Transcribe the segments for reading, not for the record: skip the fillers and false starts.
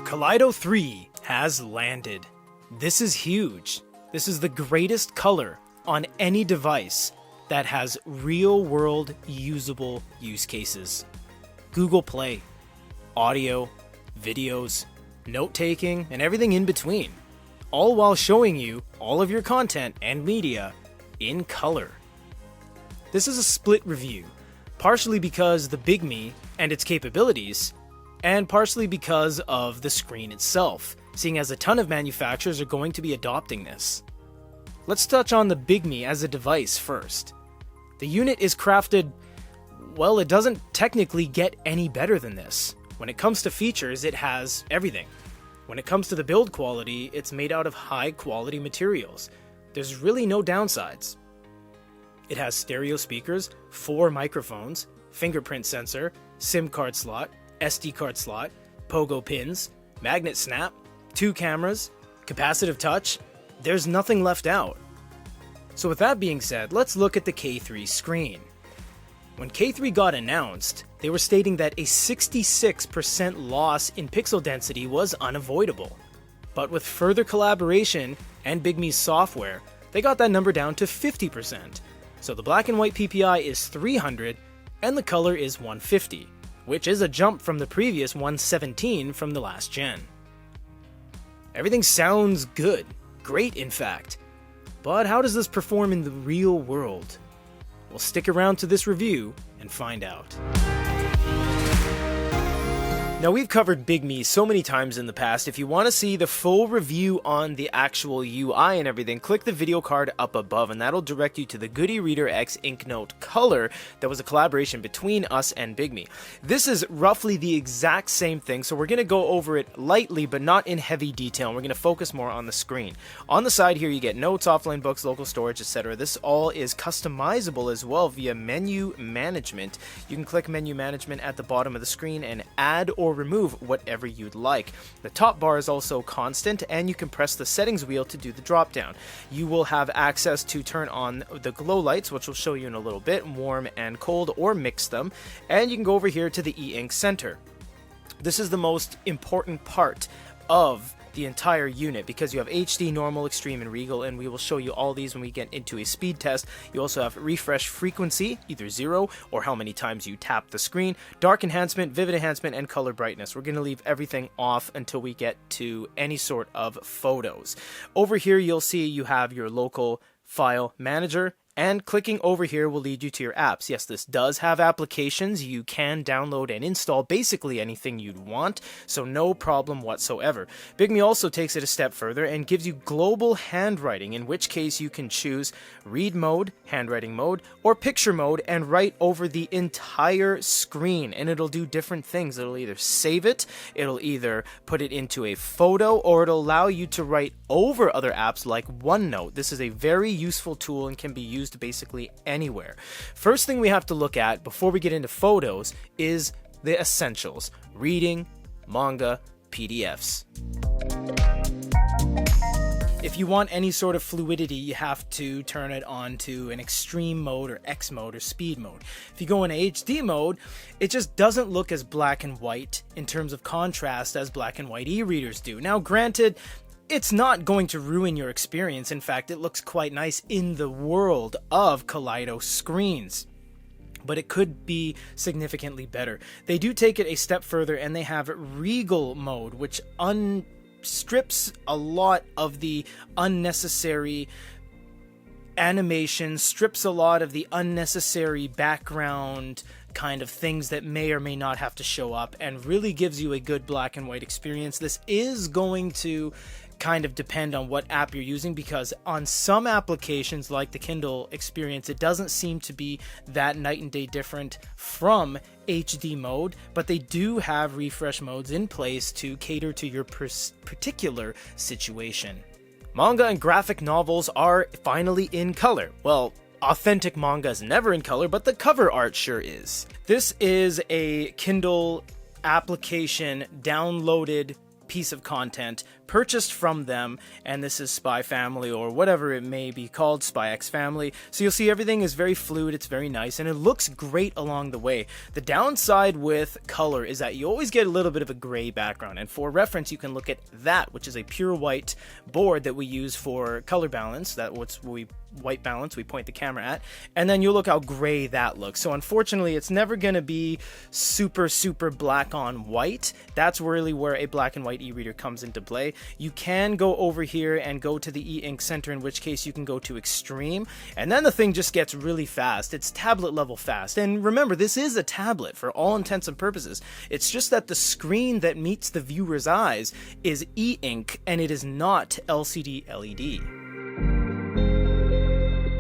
Kaleido3 has landed. This is huge. This is the greatest color on any device that has real-world usable use cases. Google Play, audio, videos, note-taking, and everything in between, all while showing you all of your content and media in color. This is a split review, partially because the Big Me and its capabilities, and partially because of the screen itself, seeing as a ton of manufacturers are going to be adopting this. Let's touch on the Big Me as a device first. The unit is crafted, well, it doesn't technically get any better than this. When it comes to features, it has everything. When it comes to the build quality, it's made out of high quality materials. There's really no downsides. It has stereo speakers, 4 microphones, fingerprint sensor, SIM card slot, SD card slot, pogo pins, magnet snap, 2 cameras, capacitive touch. There's nothing left out. So with that being said, let's look at the K3 screen. When K3 got announced, they were stating that a 66% loss in pixel density was unavoidable. But with further collaboration and Big Me's software, they got that number down to 50%. So the black and white PPI is 300 and the color is 150, which is a jump from the previous 117 from the last gen. Everything sounds good, great in fact, but how does this perform in the real world? Well, stick around to this review and find out. Now, we've covered Big Me so many times in the past. If you want to see the full review on the actual UI and everything, click the video card up above and that'll direct you to the Kaleido3 InkNote Color that was a collaboration between us and Big Me. This is roughly the exact same thing, so we're going to go over it lightly but not in heavy detail, and we're going to focus more on the screen. On the side here you get notes, offline books, local storage, etc. This all is customizable as well via menu management. You can click menu management at the bottom of the screen and add or remove whatever you'd like. The top bar is also constant and you can press the settings wheel to do the drop down. You will have access to turn on the glow lights, which we'll show you in a little bit, warm and cold, or mix them, and you can go over here to the e-ink center. This is the most important part of the entire unit because you have HD, normal, extreme, and regal, and we will show you all these when we get into a speed test. You also have refresh frequency, either 0 or how many times you tap the screen, dark enhancement, vivid enhancement, and color brightness. We're going to leave everything off until we get to any sort of photos. Over here you'll see you have your local file manager, and clicking over here will lead you to your apps. Yes, this does have applications. You can download and install basically anything you'd want, so no problem whatsoever. Big Me also takes it a step further and gives you global handwriting, in which case you can choose read mode, handwriting mode, or picture mode and write over the entire screen, and it'll do different things. It'll either save it, it'll either put it into a photo, or it'll allow you to write over other apps like OneNote. This is a very useful tool and can be used basically anywhere. First thing we have to look at before we get into photos is the essentials: reading, manga, PDFs. If you want any sort of fluidity, you have to turn it on to an extreme mode or X mode or speed mode. If you go in HD mode, it just doesn't look as black and white in terms of contrast as black and white e-readers do. Now granted, it's not going to ruin your experience. In fact, it looks quite nice in the world of Kaleido screens, but it could be significantly better. They do take it a step further and they have regal mode, which strips a lot of the unnecessary animation, strips a lot of the unnecessary background kind of things that may or may not have to show up, and really gives you a good black and white experience. This is going to kind of depend on what app you're using, because on some applications like the Kindle experience, it doesn't seem to be that night and day different from HD mode, but they do have refresh modes in place to cater to your particular situation. Manga and graphic novels are finally in color. Well, authentic manga is never in color, but the cover art sure is. This is a Kindle application downloaded piece of content purchased from them, and this is Spy Family or whatever it may be called, Spy X Family. So you'll see everything is very fluid, it's very nice, and it looks great along the way. The downside with color is that you always get a little bit of a gray background, and for reference you can look at that, which is a pure white board that we use for color balance. White balance we point the camera at, and then you look how gray that looks. So unfortunately it's never going to be super black on white. That's really where a black and white e-reader comes into play. You can go over here and go to the e-ink center, in which case you can go to extreme, and then the thing just gets really fast. It's tablet level fast, and remember, this is a tablet for all intents and purposes. It's just that the screen that meets the viewer's eyes is e-ink and it is not LCD LED.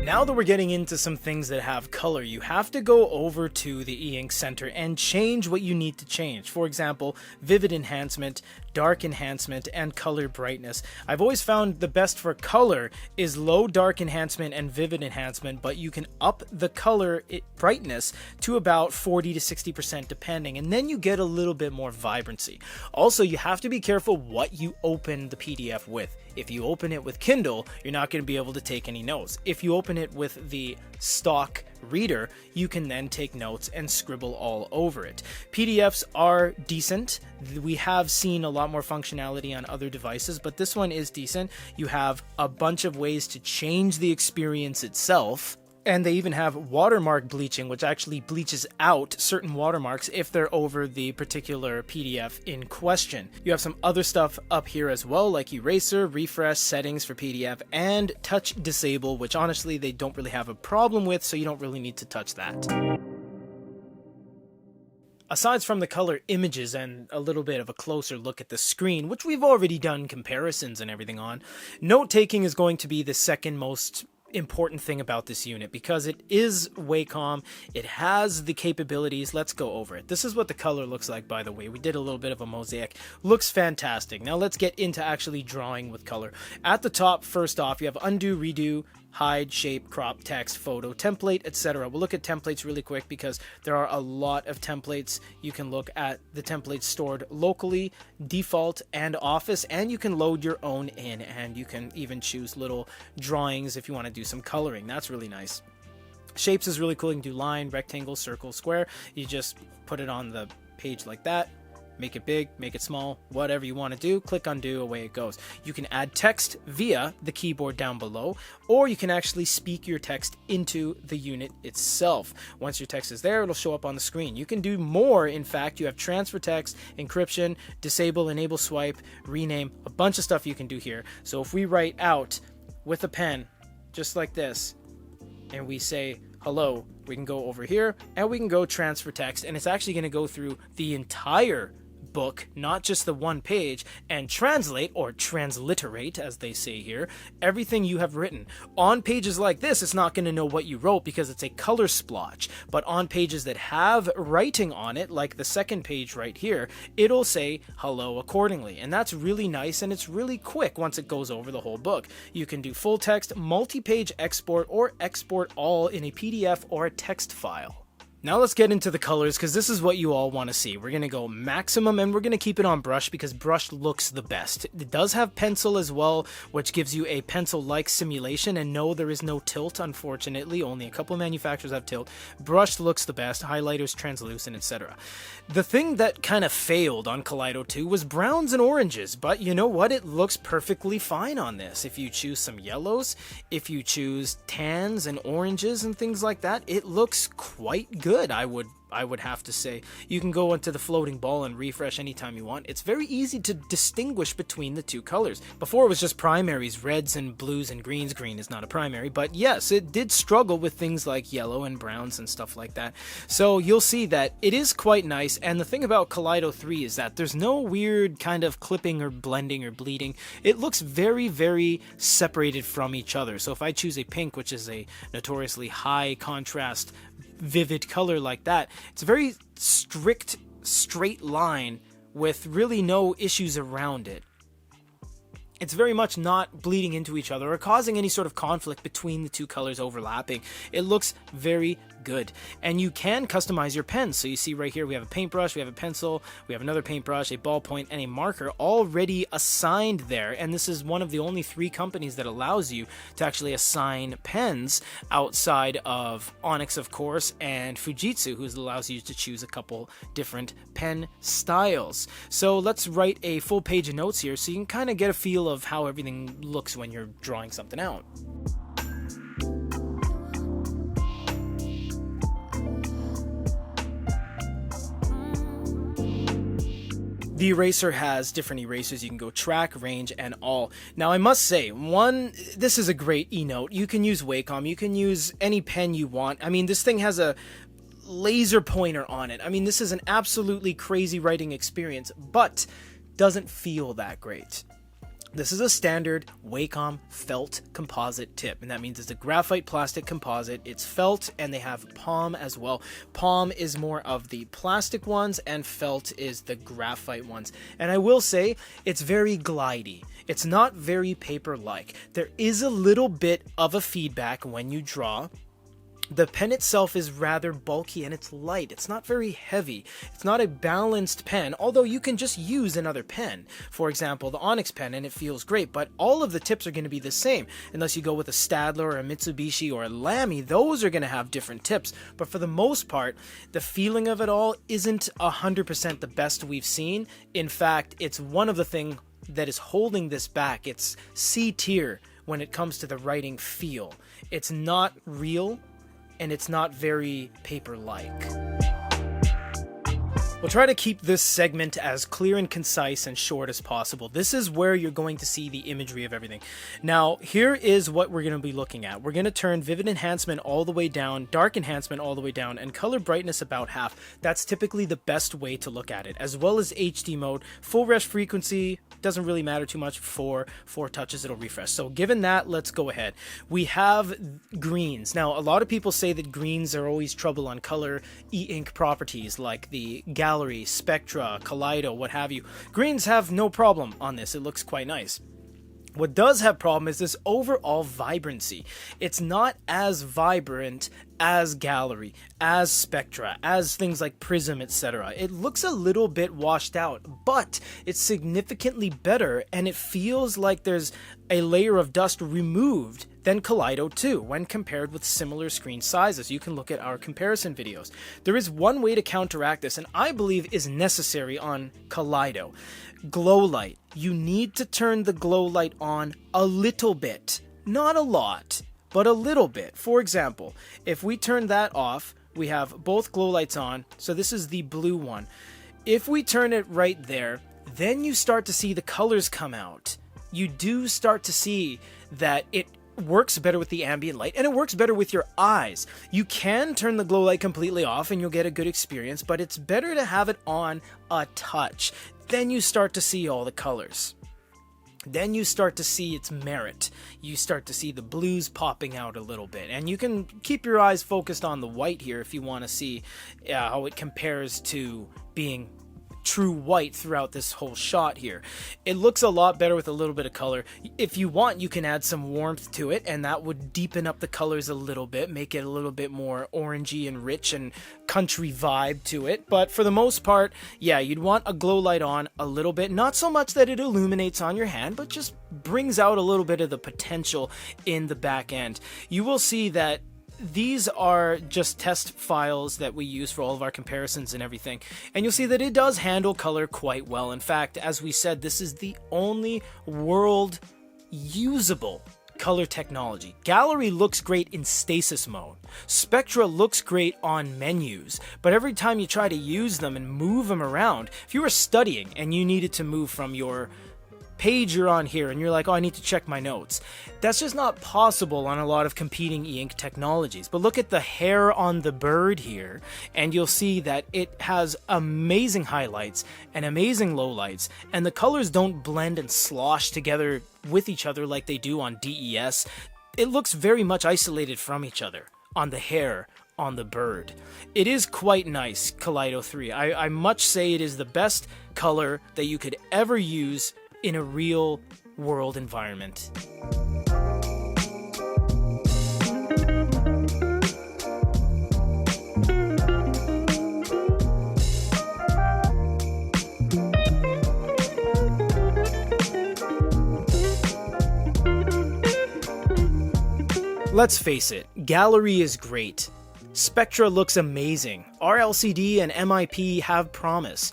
Now that we're getting into some things that have color, you have to go over to the e-ink center and change what you need to change. For example, vivid enhancement, dark enhancement, and color brightness. I've always found the best for color is low dark enhancement and vivid enhancement, but you can up the color brightness to about 40 to 60% depending, and then you get a little bit more vibrancy. Also, you have to be careful what you open the PDF with. If you open it with Kindle, you're not going to be able to take any notes. If you open it with the stock reader, you can then take notes and scribble all over it. PDFs are decent. We have seen a lot more functionality on other devices, but this one is decent. You have a bunch of ways to change the experience itself. And they even have watermark bleaching, which actually bleaches out certain watermarks if they're over the particular PDF in question. You have some other stuff up here as well, like eraser, refresh, settings for PDF, and touch disable, which honestly they don't really have a problem with, so you don't really need to touch that. Aside from the color images and a little bit of a closer look at the screen, which we've already done comparisons and everything on, note-taking is going to be the second most important thing about this unit, because it is Wacom, it has the capabilities. Let's go over it. This is what the color looks like, by the way. We did a little bit of a mosaic. Looks fantastic. Now let's get into actually drawing with color. At the top, first off, you have undo, redo, hide, shape, crop, text, photo, template, etc. We'll look at templates really quick because there are a lot of templates. You can look at the templates stored locally, default, and office, and you can load your own in, and you can even choose little drawings if you want to do some coloring. That's really nice. Shapes is really cool. You can do line, rectangle, circle, square. You just put it on the page like that. Make it big, make it small, whatever you want to do. Click undo, away it goes. You can add text via the keyboard down below, or you can actually speak your text into the unit itself. Once your text is there, it'll show up on the screen. You can do more. In fact, you have transfer text, encryption, disable, enable swipe, rename, a bunch of stuff you can do here. So if we write out with a pen, just like this, and we say hello, we can go over here and we can go transfer text, and it's actually going to go through the entire book, not just the one page, and translate or transliterate, as they say here, everything you have written. On pages like this, it's not going to know what you wrote because it's a color splotch, but on pages that have writing on it, like the second page right here, it'll say hello accordingly, and that's really nice, and it's really quick once it goes over the whole book. You can do full text, multi-page export, or export all in a PDF or a text file. Now let's get into the colors, because this is what you all want to see. We're going to go maximum, and we're going to keep it on brush because brush looks the best. It does have pencil as well, which gives you a pencil-like simulation, and no, there is no tilt, unfortunately. Only a couple of manufacturers have tilt. Brush looks the best, highlighters, translucent, etc. The thing that kind of failed on Kaleido2 was browns and oranges, but you know what? It looks perfectly fine on this. If you choose some yellows, if you choose tans and oranges and things like that, it looks quite good, I would have to say. You can go into the floating ball and refresh anytime you want. It's very easy to distinguish between the two colors. Before it was just primaries, reds and blues and greens. Green is not a primary, but yes, it did struggle with things like yellow and browns and stuff like that. So you'll see that it is quite nice, and the thing about Kaleido3 is that there's no weird kind of clipping or blending or bleeding. It looks very, very separated from each other. So if I choose a pink, which is a notoriously high contrast vivid color like that, it's a very strict straight line with really no issues around it. It's very much not bleeding into each other or causing any sort of conflict between the two colors overlapping. It looks very good. And you can customize your pens. So you see right here, we have a paintbrush, we have a pencil, we have another paintbrush, a ballpoint, and a marker already assigned there. And this is one of the only 3 companies that allows you to actually assign pens outside of Onyx, of course, and Fujitsu, who allows you to choose a couple different pen styles. So let's write a full page of notes here so you can kind of get a feel of how everything looks when you're drawing something out. The eraser has different erasers. You can go track, range, and all. Now, I must say, this is a great eNote. You can use Wacom. You can use any pen you want. I mean, this thing has a laser pointer on it. I mean, this is an absolutely crazy writing experience, but doesn't feel that great. This is a standard Wacom felt composite tip, and that means it's a graphite plastic composite. It's felt, and they have palm as well. Palm is more of the plastic ones, and felt is the graphite ones. And I will say, it's very glidey. It's not very paper-like. There is a little bit of a feedback when you draw. The pen itself is rather bulky and it's light. It's not very heavy. It's not a balanced pen, although you can just use another pen. For example, the Onyx pen, and it feels great, but all of the tips are going to be the same. Unless you go with a Staedtler or a Mitsubishi or a Lamy, those are going to have different tips. But for the most part, the feeling of it all isn't 100% the best we've seen. In fact, it's one of the things that is holding this back. It's C tier when it comes to the writing feel. It's not real, and it's not very paper-like. We'll try to keep this segment as clear and concise and short as possible. This is where you're going to see the imagery of everything. Now, here is what we're going to be looking at. We're going to turn vivid enhancement all the way down, dark enhancement all the way down, and color brightness about half. That's typically the best way to look at it, as well as HD mode. Full refresh frequency doesn't really matter too much. 4 touches, it'll refresh. So given that, let's go ahead. We have greens. Now, a lot of people say that greens are always trouble on color e-ink properties like the Gallery, Spectra, Kaleido, what have you. Greens have no problem on this. It looks quite nice. What does have problem is this overall vibrancy. It's not as vibrant as Gallery, as Spectra, as things like Prism, etc. It looks a little bit washed out, but it's significantly better, and it feels like there's a layer of dust removed than Kaleido 2 when compared with similar screen sizes. You can look at our comparison videos. There is one way to counteract this, and I believe is necessary on Kaleido. Glow light. You need to turn the glow light on a little bit. Not a lot, but a little bit. For example, if we turn that off, we have both glow lights on. So this is the blue one. If we turn it right there, then you start to see the colors come out. You do start to see that it works better with the ambient light, and it works better with your eyes. You can turn the glow light completely off and you'll get a good experience, but it's better to have it on a touch. Then you start to see all the colors. Then you start to see its merit. You start to see the blues popping out a little bit. And you can keep your eyes focused on the white here if you want to see how it compares to being true white throughout this whole shot here. It looks a lot better with a little bit of color. If you want, you can add some warmth to it, and that would deepen up the colors a little bit, make it a little bit more orangey and rich and country vibe to it. But for the most part, yeah, you'd want a glow light on a little bit, not so much that it illuminates on your hand, but just brings out a little bit of the potential in the back end. You will see that these are just test files that we use for all of our comparisons and everything, and you'll see that it does handle color quite well. In fact, as we said, this is the only world usable color technology. Gallery looks great in stasis mode. Spectra looks great on menus, but every time you try to use them and move them around, if you were studying and you needed to move from your page you're on here and you're like, oh, I need to check my notes, that's just not possible on a lot of competing e-ink technologies. But look at the hair on the bird here, and you'll see that it has amazing highlights and amazing lowlights, and the colors don't blend and slosh together with each other like they do on DES. It looks very much isolated from each other on the hair on the bird. It is quite nice, Kaleido 3. I much say it is the best color that you could ever use in a real world environment. Let's face it, Gallery is great. Spectra looks amazing, RLCD and MIP have promise,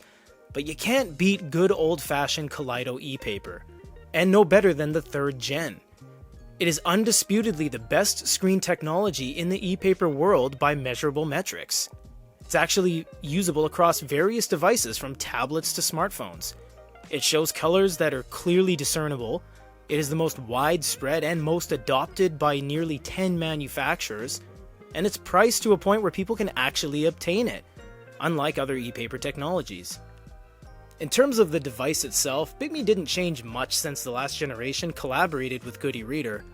but you can't beat good old-fashioned Kaleido e-paper, and no better than the 3rd gen. It is undisputedly the best screen technology in the e-paper world by measurable metrics. It's actually usable across various devices from tablets to smartphones. It shows colors that are clearly discernible. It is the most widespread and most adopted by nearly 10 manufacturers, and it's priced to a point where people can actually obtain it, unlike other e-paper technologies. In terms of the device itself, Bigme didn't change much since the last generation collaborated with Goody Reader,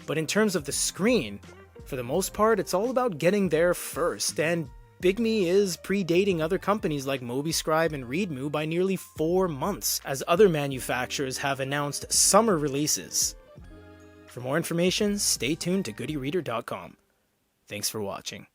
but in terms of the screen, for the most part it's all about getting there first, and Bigme is predating other companies like MobiScribe and Readmoo by nearly 4 months, as other manufacturers have announced summer releases. For more information, stay tuned to goodyreader.com. Thanks for watching.